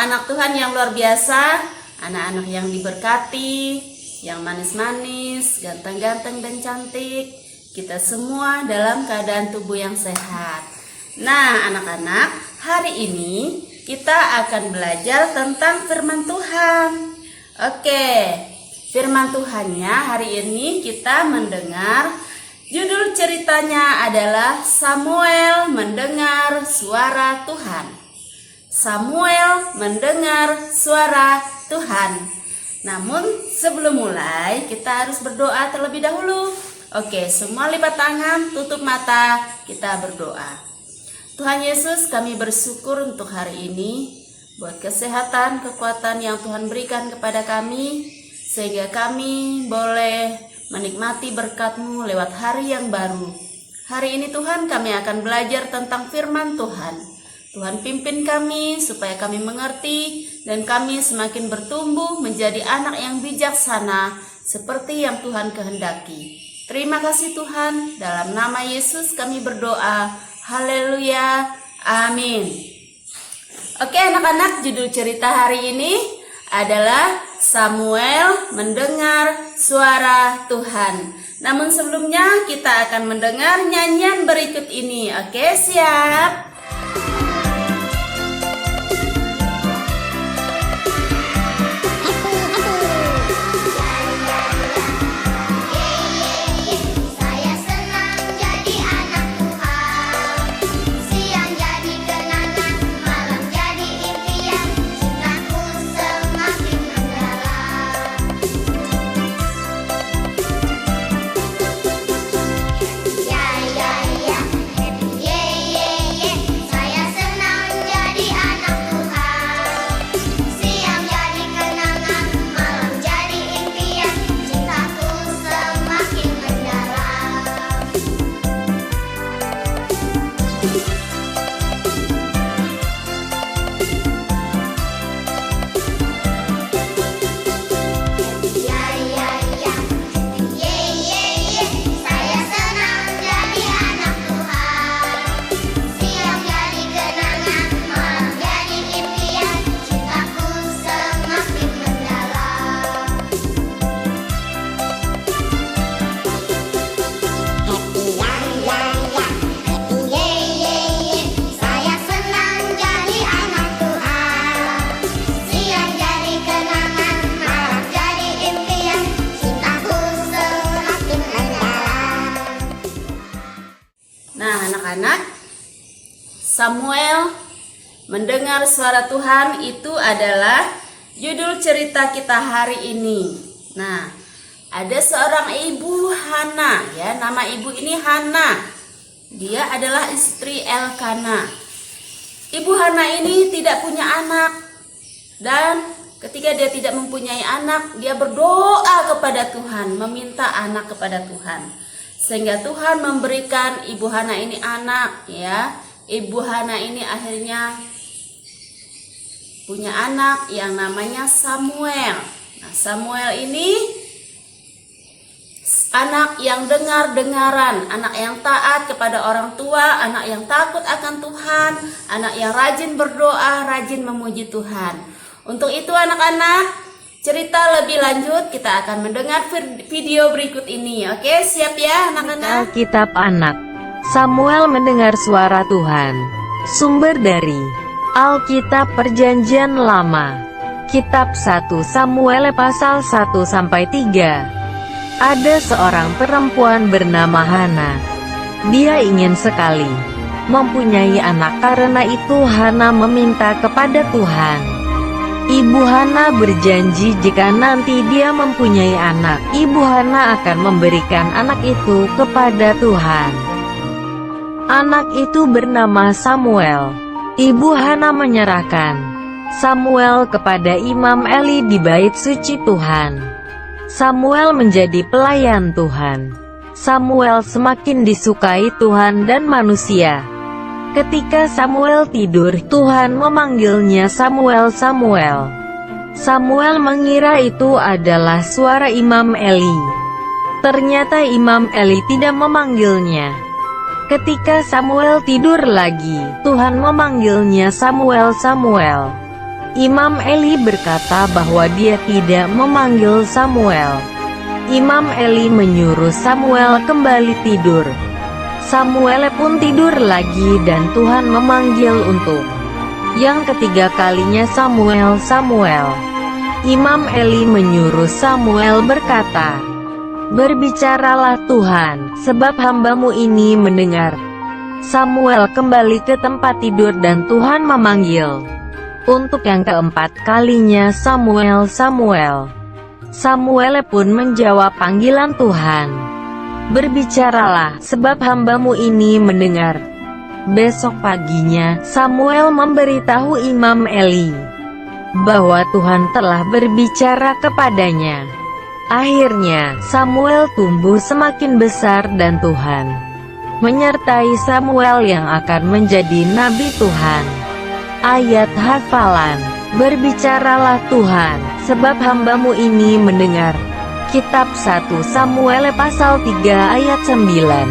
anak-anak Tuhan yang luar biasa, anak-anak yang diberkati, yang manis-manis, ganteng-ganteng dan cantik. Kita semua dalam keadaan tubuh yang sehat. Nah, anak-anak, hari ini kita akan belajar tentang firman Tuhan. Oke, firman Tuhannya hari ini kita mendengar. Judul ceritanya adalah Samuel mendengar suara Tuhan. Samuel mendengar suara Tuhan. Namun sebelum mulai kita harus berdoa terlebih dahulu. Oke, semua lipat tangan, tutup mata, kita berdoa. Tuhan Yesus, kami bersyukur untuk hari ini buat kesehatan, kekuatan yang Tuhan berikan kepada kami, sehingga kami boleh menikmati berkat-Mu lewat hari yang baru. Hari ini Tuhan, kami akan belajar tentang firman Tuhan. Tuhan pimpin kami supaya kami mengerti dan kami semakin bertumbuh menjadi anak yang bijaksana seperti yang Tuhan kehendaki. Terima kasih Tuhan, dalam nama Yesus kami berdoa. Haleluya, amin. Oke anak-anak, judul cerita hari ini adalah Samuel mendengar suara Tuhan. Namun sebelumnya kita akan mendengar nyanyian berikut ini. Oke, siap? Nah anak-anak, Samuel mendengar suara Tuhan itu adalah judul cerita kita hari ini. Nah, ada seorang ibu Hana, ya, nama ibu ini Hana. Dia adalah istri Elkana. Ibu Hana ini tidak punya anak, dan ketika dia tidak mempunyai anak, dia berdoa kepada Tuhan, meminta anak kepada Tuhan. Sehingga Tuhan memberikan Ibu Hana ini anak, ya. Ibu Hana ini akhirnya punya anak yang namanya Samuel. Nah, Samuel ini anak yang dengar-dengaran, anak yang taat kepada orang tua, anak yang takut akan Tuhan, anak yang rajin berdoa, rajin memuji Tuhan. Untuk itu anak-anak, cerita lebih lanjut kita akan mendengar video berikut ini. Oke, siap ya anak-anak? Alkitab Anak. Samuel mendengar suara Tuhan. Sumber dari Alkitab Perjanjian Lama. Kitab 1 Samuel pasal 1-3. Ada seorang perempuan bernama Hana. Dia ingin sekali mempunyai anak, karena itu Hana meminta kepada Tuhan. Ibu Hana berjanji jika nanti dia mempunyai anak, Ibu Hana akan memberikan anak itu kepada Tuhan. Anak itu bernama Samuel. Ibu Hana menyerahkan Samuel kepada Imam Eli di bait suci Tuhan. Samuel menjadi pelayan Tuhan. Samuel semakin disukai Tuhan dan manusia. Ketika Samuel tidur, Tuhan memanggilnya Samuel, Samuel. Samuel mengira itu adalah suara Imam Eli. Ternyata Imam Eli tidak memanggilnya. Ketika Samuel tidur lagi, Tuhan memanggilnya Samuel, Samuel. Imam Eli berkata bahwa dia tidak memanggil Samuel. Imam Eli menyuruh Samuel kembali tidur. Samuel pun tidur lagi dan Tuhan memanggil untuk yang ketiga kalinya, Samuel, Samuel. Imam Eli menyuruh Samuel berkata, "Berbicaralah Tuhan, sebab hambamu ini mendengar." Samuel kembali ke tempat tidur dan Tuhan memanggil untuk yang keempat kalinya, "Samuel, Samuel." Samuel pun menjawab panggilan Tuhan, "Berbicaralah, sebab hambamu ini mendengar." Besok paginya, Samuel memberitahu Imam Eli bahwa Tuhan telah berbicara kepadanya. Akhirnya, Samuel tumbuh semakin besar dan Tuhan menyertai Samuel yang akan menjadi nabi Tuhan. Ayat hafalan, "Berbicaralah Tuhan, sebab hambamu ini mendengar." Kitab 1 Samuel pasal 3 ayat 9.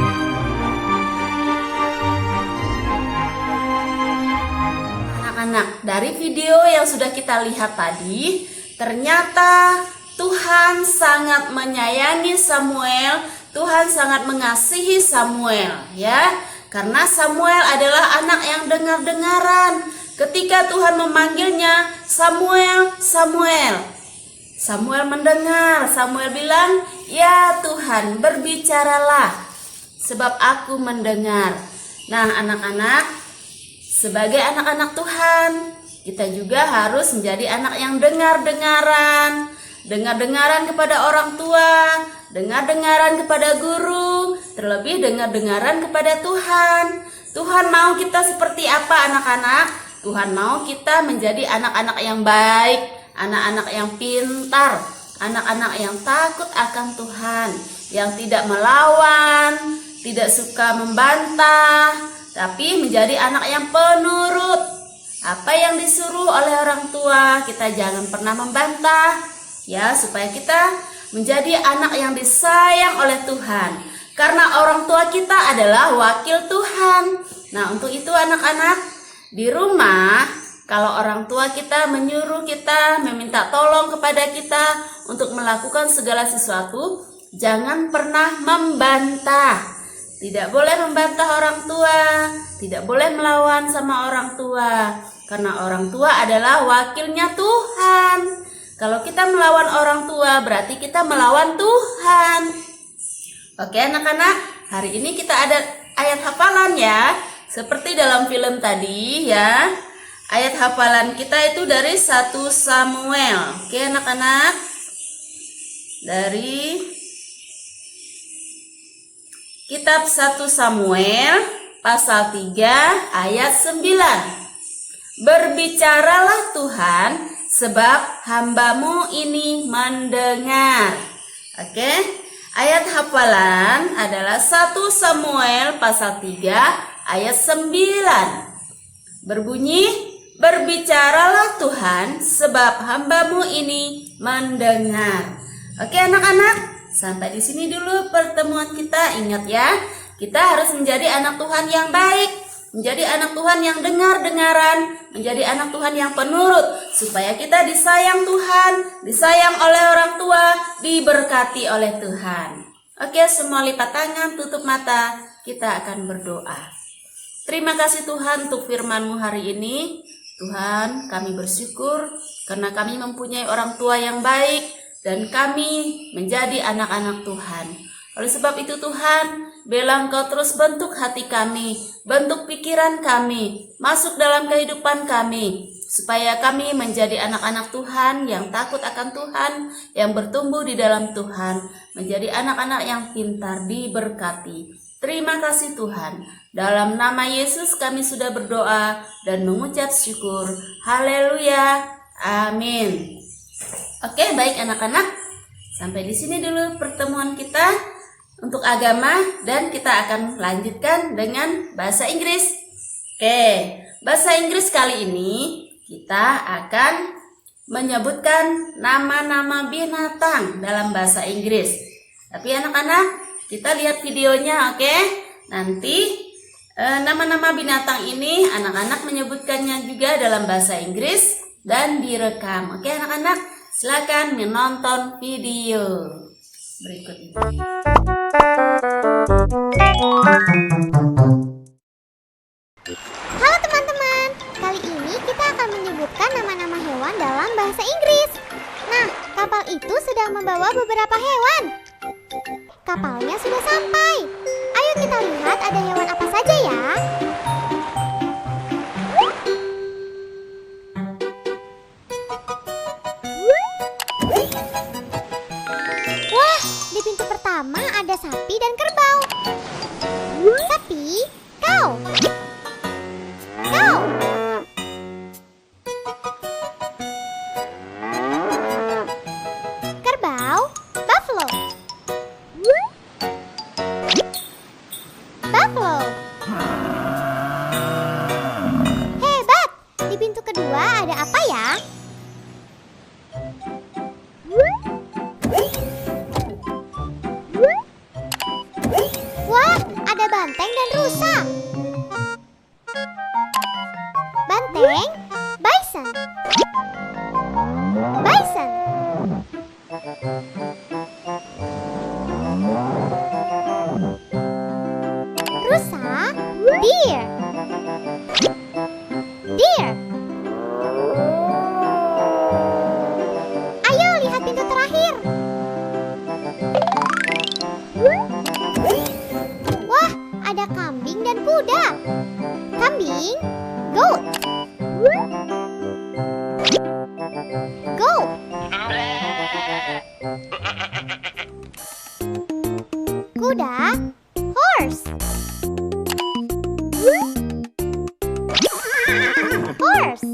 Anak-anak, dari video yang sudah kita lihat tadi, ternyata Tuhan sangat menyayangi Samuel, Tuhan sangat mengasihi Samuel, ya. Karena Samuel adalah anak yang dengar-dengaran. Ketika Tuhan memanggilnya, "Samuel, Samuel." Samuel mendengar, Samuel bilang, "Ya Tuhan, berbicaralah, sebab aku mendengar." Nah, anak-anak, sebagai anak-anak Tuhan, kita juga harus menjadi anak yang dengar-dengaran. Dengar-dengaran kepada orang tua, dengar-dengaran kepada guru, terlebih dengar-dengaran kepada Tuhan. Tuhan mau kita seperti apa, anak-anak? Tuhan mau kita menjadi anak-anak yang baik, anak-anak yang pintar, anak-anak yang takut akan Tuhan, yang tidak melawan, tidak suka membantah, tapi menjadi anak yang penurut. Apa yang disuruh oleh orang tua, kita jangan pernah membantah, ya, supaya kita menjadi anak yang disayang oleh Tuhan. Karena orang tua kita adalah wakil Tuhan. Nah, untuk itu anak-anak, di rumah, kalau orang tua kita menyuruh kita, meminta tolong kepada kita untuk melakukan segala sesuatu, jangan pernah membantah. Tidak boleh membantah orang tua, tidak boleh melawan sama orang tua, karena orang tua adalah wakilnya Tuhan. Kalau kita melawan orang tua, berarti kita melawan Tuhan. Oke anak-anak, hari ini kita ada ayat hafalan ya. Seperti dalam film tadi ya. Ayat hafalan kita itu dari 1 Samuel. Oke anak-anak. Dari kitab 1 Samuel pasal 3 ayat 9. "Berbicaralah Tuhan, sebab hambamu ini mendengar." Oke. Ayat hafalan adalah 1 Samuel pasal 3 ayat 9. Berbunyi, "Berbicaralah Tuhan, sebab hambamu ini mendengar." Oke anak-anak, sampai di sini dulu pertemuan kita. Ingat ya, kita harus menjadi anak Tuhan yang baik, menjadi anak Tuhan yang dengar-dengaran, menjadi anak Tuhan yang penurut, supaya kita disayang Tuhan, disayang oleh orang tua, diberkati oleh Tuhan. Oke, semua lipat tangan, tutup mata, kita akan berdoa. Terima kasih Tuhan untuk firman-Mu hari ini. Tuhan, kami bersyukur karena kami mempunyai orang tua yang baik dan kami menjadi anak-anak Tuhan. Oleh sebab itu Tuhan, biarlah Engkau terus bentuk hati kami, bentuk pikiran kami, masuk dalam kehidupan kami, supaya kami menjadi anak-anak Tuhan yang takut akan Tuhan, yang bertumbuh di dalam Tuhan, menjadi anak-anak yang pintar, diberkati. Terima kasih Tuhan. Dalam nama Yesus kami sudah berdoa dan mengucap syukur. Haleluya. Amin. Oke, baik anak-anak. Sampai di sini dulu pertemuan kita untuk agama dan kita akan lanjutkan dengan bahasa Inggris. Oke, bahasa Inggris kali ini kita akan menyebutkan nama-nama binatang dalam bahasa Inggris. Tapi anak-anak, kita lihat videonya, oke? Nanti nama-nama binatang ini anak-anak menyebutkannya juga dalam bahasa Inggris dan direkam. Oke anak-anak, silakan menonton video berikut ini. Halo teman-teman, kali ini kita akan menyebutkan nama-nama hewan dalam bahasa Inggris. Nah, kapal itu sedang membawa beberapa hewan. Kapalnya sudah sampai. Ayo kita lihat ada hewan apa saja ya. Wah, di pintu pertama ada sapi dan kerbau. Sapi, cow. Cow. Kerbau, buffalo. Buffalo. Hebat! Di pintu kedua ada apa ya? Wah, ada banteng dan rusa. Banteng, bison. Bison. Rusa, deer. Deer. Ayo lihat pintu terakhir. Wah, ada kambing dan kuda. Kambing, goat. Goat. Kuda, horse. Horse.